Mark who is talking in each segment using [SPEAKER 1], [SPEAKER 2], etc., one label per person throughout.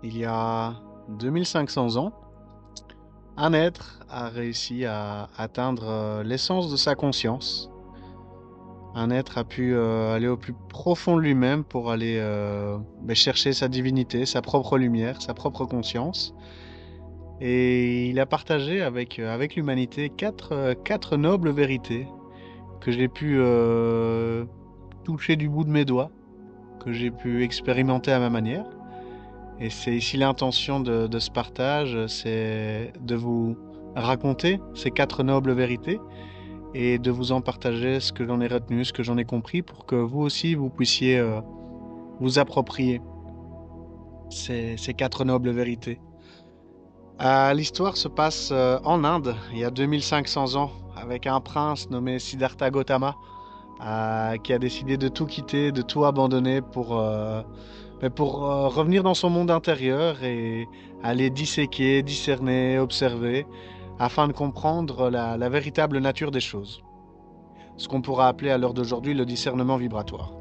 [SPEAKER 1] il y a 2500 ans, un être a réussi à atteindre l'essence de sa conscience. Un être a pu aller au plus profond de lui-même pour aller chercher sa divinité, sa propre lumière, sa propre conscience. Et il a partagé avec l'humanité quatre nobles vérités que j'ai pu toucher du bout de mes doigts, que j'ai pu expérimenter à ma manière. Et c'est ici l'intention de ce partage, c'est de vous raconter ces quatre nobles vérités et de vous en partager ce que j'en ai retenu, ce que j'en ai compris, pour que vous aussi, vous puissiez vous approprier ces quatre nobles vérités. L'histoire se passe en Inde, il y a 2500 ans, avec un prince nommé Siddhartha Gautama, qui a décidé de tout quitter, de tout abandonner pour revenir dans son monde intérieur et aller disséquer, discerner, observer, afin de comprendre la véritable nature des choses. Ce qu'on pourra appeler à l'heure d'aujourd'hui le discernement vibratoire.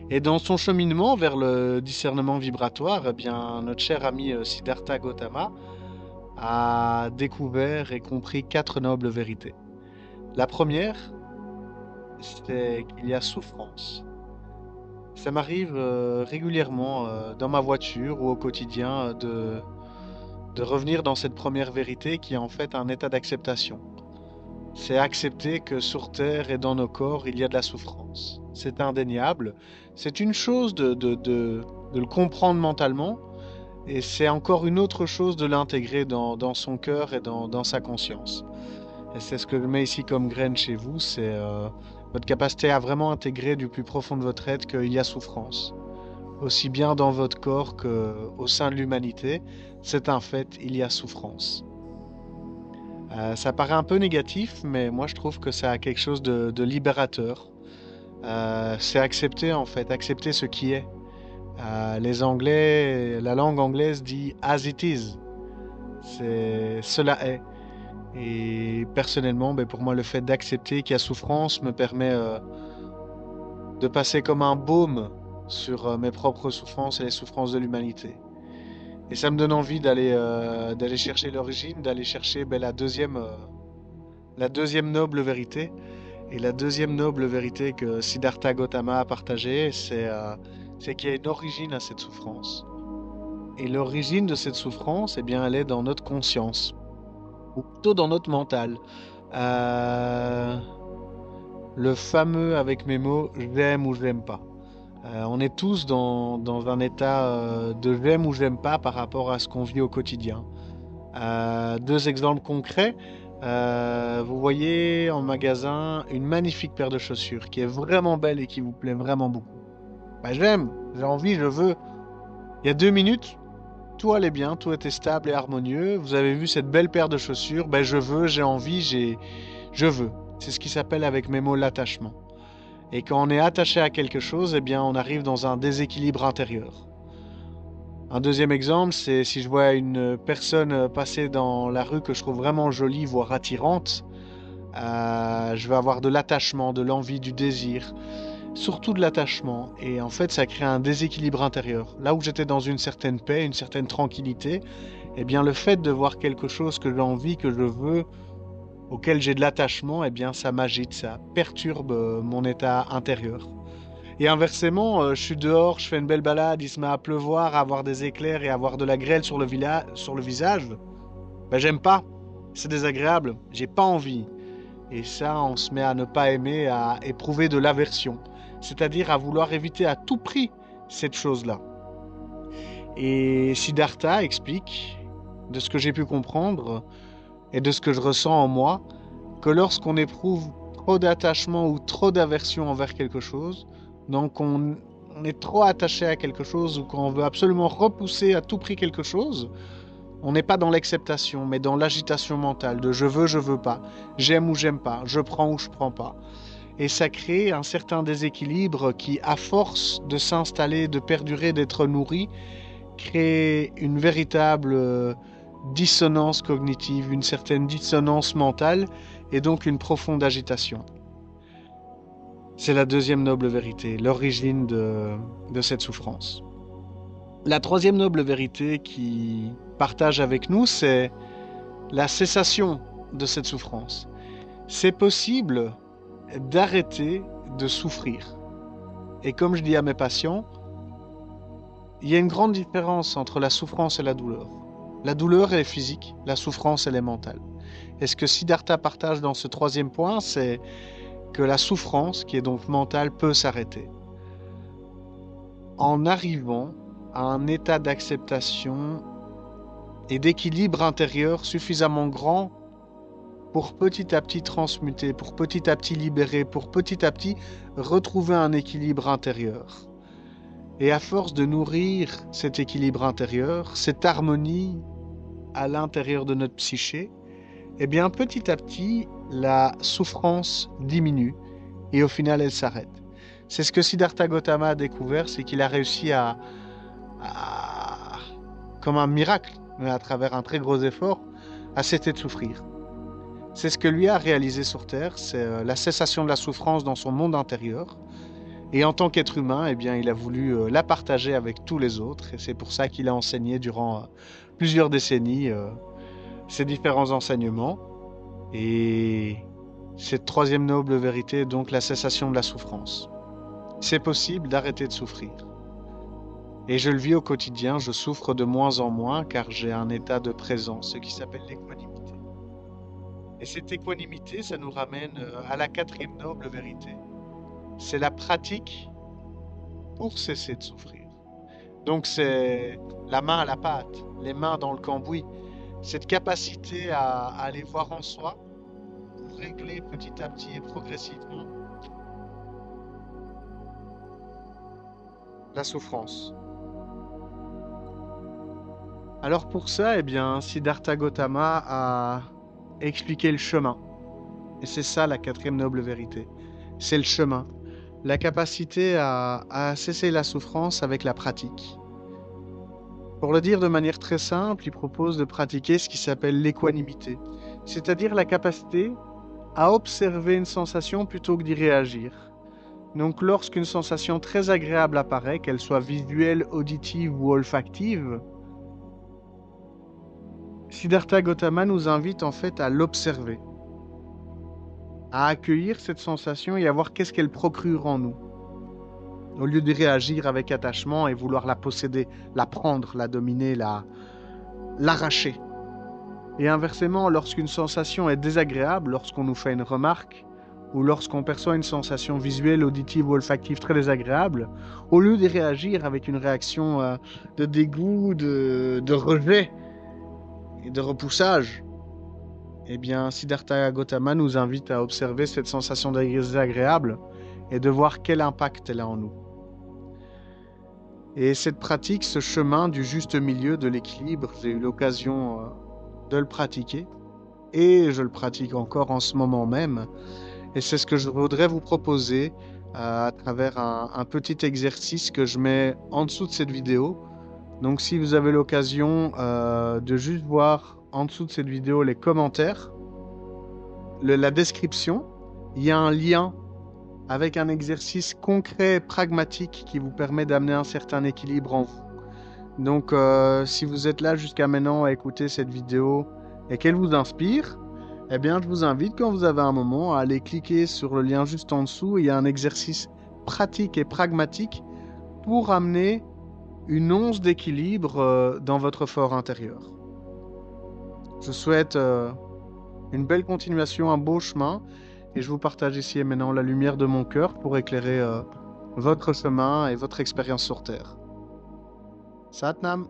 [SPEAKER 1] Et dans son cheminement vers le discernement vibratoire, eh bien, notre cher ami Siddhartha Gautama a découvert et compris quatre nobles vérités. La première, c'est qu'il y a souffrance. Ça m'arrive régulièrement dans ma voiture ou au quotidien de revenir dans cette première vérité qui est en fait un état d'acceptation. C'est accepter que sur Terre et dans nos corps, il y a de la souffrance. C'est indéniable. C'est une chose de le comprendre mentalement, et c'est encore une autre chose de l'intégrer dans son cœur et dans sa conscience. Et c'est ce que je mets ici comme graine chez vous, c'est votre capacité à vraiment intégrer du plus profond de votre être qu'il y a souffrance. Aussi bien dans votre corps qu'au sein de l'humanité, c'est un fait, il y a souffrance. Ça paraît un peu négatif, mais moi je trouve que ça a quelque chose de libérateur. C'est accepter en fait, accepter ce qui est. Les Anglais, la langue anglaise dit as it is. Cela est. Et personnellement, ben, pour moi, le fait d'accepter qu'il y a souffrance me permet de passer comme un baume sur mes propres souffrances et les souffrances de l'humanité. Et ça me donne envie d'aller chercher l'origine, d'aller chercher ben, la deuxième noble vérité. Et la deuxième noble vérité que Siddhartha Gautama a partagée, c'est qu'il y a une origine à cette souffrance. Et l'origine de cette souffrance, eh bien, elle est dans notre conscience, ou plutôt dans notre mental. Euh, le fameux avec mes mots, j'aime ou j'aime pas. On est tous dans un état de j'aime ou j'aime pas par rapport à ce qu'on vit au quotidien. Deux exemples concrets. Vous voyez en magasin une magnifique paire de chaussures qui est vraiment belle et qui vous plaît vraiment beaucoup. Bah, j'aime, j'ai envie, je veux. Il y a 2 minutes, tout allait bien, tout était stable et harmonieux. Vous avez vu cette belle paire de chaussures, ben je veux, j'ai envie, je veux. C'est ce qui s'appelle avec mes mots l'attachement. Et quand on est attaché à quelque chose, eh bien on arrive dans un déséquilibre intérieur. Un deuxième exemple, c'est si je vois une personne passer dans la rue que je trouve vraiment jolie, voire attirante, je vais avoir de l'attachement, de l'envie, du désir, surtout de l'attachement. Et en fait, ça crée un déséquilibre intérieur. Là où j'étais dans une certaine paix, une certaine tranquillité, eh bien le fait de voir quelque chose que j'ai envie, que je veux, auquel j'ai de l'attachement, eh bien ça m'agite, ça perturbe mon état intérieur. Et inversement, je suis dehors, je fais une belle balade, il se met à pleuvoir, à avoir des éclairs et à avoir de la grêle sur le visage. Ben j'aime pas, c'est désagréable, j'ai pas envie. Et ça, on se met à ne pas aimer, à éprouver de l'aversion, c'est-à-dire à vouloir éviter à tout prix cette chose-là. Et Siddhartha explique, de ce que j'ai pu comprendre et de ce que je ressens en moi, que lorsqu'on éprouve trop d'attachement ou trop d'aversion envers quelque chose, donc on est trop attaché à quelque chose ou qu'on veut absolument repousser à tout prix quelque chose, on n'est pas dans l'acceptation, mais dans l'agitation mentale de je veux pas, j'aime ou j'aime pas, je prends ou je prends pas. Et ça crée un certain déséquilibre qui, à force de s'installer, de perdurer, d'être nourri, crée une véritable dissonance cognitive, une certaine dissonance mentale et donc une profonde agitation. C'est la deuxième noble vérité, l'origine de cette souffrance. La troisième noble vérité qui partage avec nous, c'est la cessation de cette souffrance. C'est possible d'arrêter de souffrir. Et comme je dis à mes patients, il y a une grande différence entre la souffrance et la douleur. La douleur, elle est physique, la souffrance, elle est mentale. Et ce que Siddhartha partage dans ce troisième point, c'est que la souffrance, qui est donc mentale, peut s'arrêter en arrivant à un état d'acceptation et d'équilibre intérieur suffisamment grand pour petit à petit transmuter, pour petit à petit libérer, pour petit à petit retrouver un équilibre intérieur. Et à force de nourrir cet équilibre intérieur, cette harmonie à l'intérieur de notre psyché, eh bien petit à petit, la souffrance diminue et au final, elle s'arrête. C'est ce que Siddhartha Gautama a découvert, c'est qu'il a réussi comme un miracle, mais à travers un très gros effort, à cesser de souffrir. C'est ce que lui a réalisé sur Terre, c'est la cessation de la souffrance dans son monde intérieur. Et en tant qu'être humain, eh bien, il a voulu la partager avec tous les autres. Et c'est pour ça qu'il a enseigné durant plusieurs décennies ces différents enseignements. Et cette troisième noble vérité est donc la cessation de la souffrance. C'est possible d'arrêter de souffrir. Et je le vis au quotidien, je souffre de moins en moins car j'ai un état de présence, ce qui s'appelle l'équanimité. Et cette équanimité, ça nous ramène à la quatrième noble vérité. C'est la pratique pour cesser de souffrir. Donc c'est la main à la pâte, les mains dans le cambouis. Cette capacité à aller voir en soi, pour régler petit à petit et progressivement la souffrance. Alors pour ça, eh bien, Siddhartha Gautama a expliqué le chemin. Et c'est ça la quatrième noble vérité. C'est le chemin. La capacité à cesser la souffrance avec la pratique. Pour le dire de manière très simple, il propose de pratiquer ce qui s'appelle l'équanimité, c'est-à-dire la capacité à observer une sensation plutôt que d'y réagir. Donc lorsqu'une sensation très agréable apparaît, qu'elle soit visuelle, auditive ou olfactive, Siddhartha Gautama nous invite en fait à l'observer, à accueillir cette sensation et à voir qu'est-ce qu'elle procure en nous, au lieu de réagir avec attachement et vouloir la posséder, la prendre, la dominer, l'arracher. Et inversement, lorsqu'une sensation est désagréable, lorsqu'on nous fait une remarque, ou lorsqu'on perçoit une sensation visuelle, auditive ou olfactive très désagréable, au lieu de réagir avec une réaction de dégoût, de rejet et de repoussage, eh bien, Siddhartha Gautama nous invite à observer cette sensation désagréable et de voir quel impact elle a en nous. Et cette pratique, ce chemin du juste milieu, de l'équilibre, j'ai eu l'occasion de le pratiquer et je le pratique encore en ce moment même. Et c'est ce que je voudrais vous proposer à travers un petit exercice que je mets en dessous de cette vidéo. Donc si vous avez l'occasion de juste voir en dessous de cette vidéo les commentaires, la description, il y a un lien avec un exercice concret, pragmatique qui vous permet d'amener un certain équilibre en vous. Donc si vous êtes là jusqu'à maintenant à écouter cette vidéo et qu'elle vous inspire, eh bien je vous invite quand vous avez un moment à aller cliquer sur le lien juste en dessous. Il y a un exercice pratique et pragmatique pour amener une once d'équilibre dans votre fort intérieur. Je souhaite une belle continuation, un beau chemin, et je vous partage ici et maintenant la lumière de mon cœur pour éclairer votre chemin et votre expérience sur Terre. Satnam.